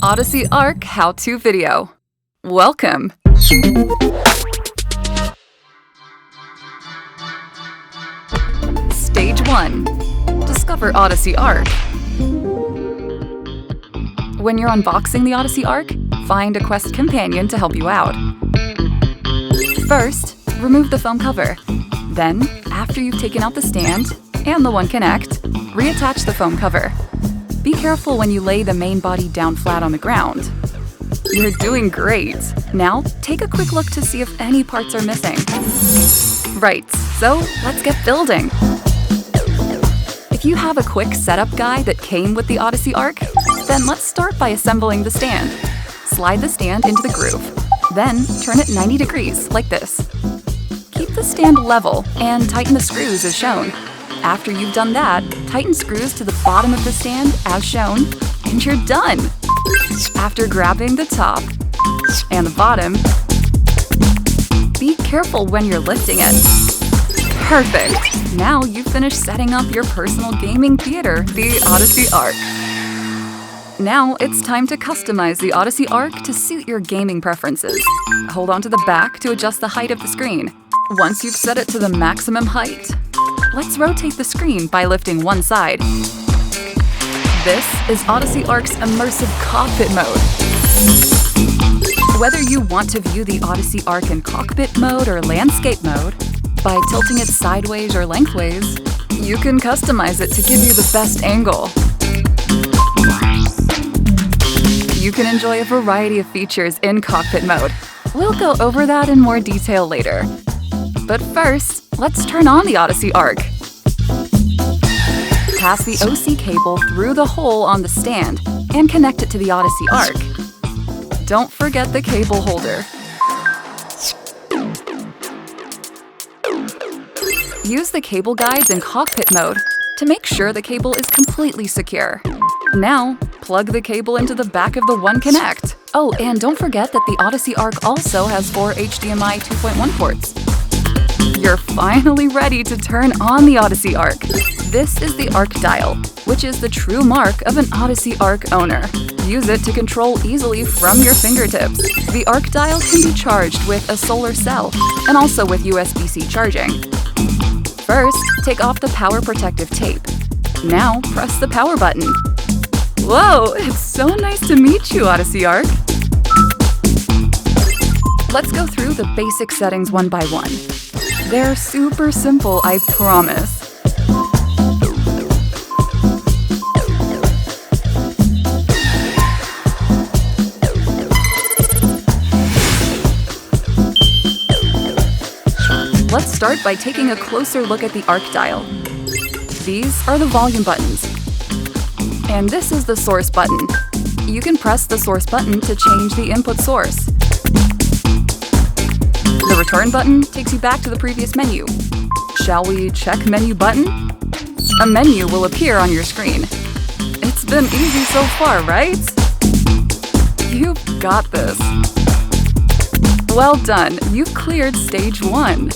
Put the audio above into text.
Odyssey Ark how-to video. Welcome! Stage 1. Discover Odyssey Ark. When you're unboxing the Odyssey Ark, find a Quest companion to help you out. First, remove the foam cover. Then, after you've taken out the stand and the One Connect, reattach the foam cover. Be careful when you lay the main body down flat on the ground. You're doing great! Now, take a quick look to see if any parts are missing. Right, so let's get building! If you have a quick setup guide that came with the Odyssey Ark, then let's start by assembling the stand. Slide the stand into the groove. Then, turn it 90 degrees, like this. Keep the stand level and tighten the screws as shown. After you've done that, tighten screws to the bottom of the stand as shown, and you're done! After grabbing the top and the bottom, be careful when you're lifting it. Perfect! Now you've finished setting up your personal gaming theater, the Odyssey Ark. Now it's time to customize the Odyssey Ark to suit your gaming preferences. Hold on to the back to adjust the height of the screen. Once you've set it to the maximum height, let's rotate the screen by lifting one side. This is Odyssey Ark's immersive cockpit mode. Whether you want to view the Odyssey Ark in cockpit mode or landscape mode, by tilting it sideways or lengthways, you can customize it to give you the best angle. You can enjoy a variety of features in cockpit mode. We'll go over that in more detail later. But first, let's turn on the Odyssey Ark. Pass the OC cable through the hole on the stand and connect it to the Odyssey Ark. Don't forget the cable holder. Use the cable guides in cockpit mode to make sure the cable is completely secure. Now, plug the cable into the back of the One Connect. Oh, and don't forget that the Odyssey Ark also has 4 HDMI 2.1 ports. You're finally ready to turn on the Odyssey Ark. This is the Ark dial, which is the true mark of an Odyssey Ark owner. Use it to control easily from your fingertips. The Ark dial can be charged with a solar cell and also with USB-C charging. First, take off the power protective tape. Now, press the power button. Whoa, it's so nice to meet you, Odyssey Ark! Let's go through the basic settings one by one. They're super simple, I promise. Let's start by taking a closer look at the Ark dial. These are the volume buttons. And this is the source button. You can press the source button to change the input source. The return button takes you back to the previous menu. Shall we check menu button? A menu will appear on your screen. It's been easy so far, right? You've got this. Well done, you've cleared stage 1.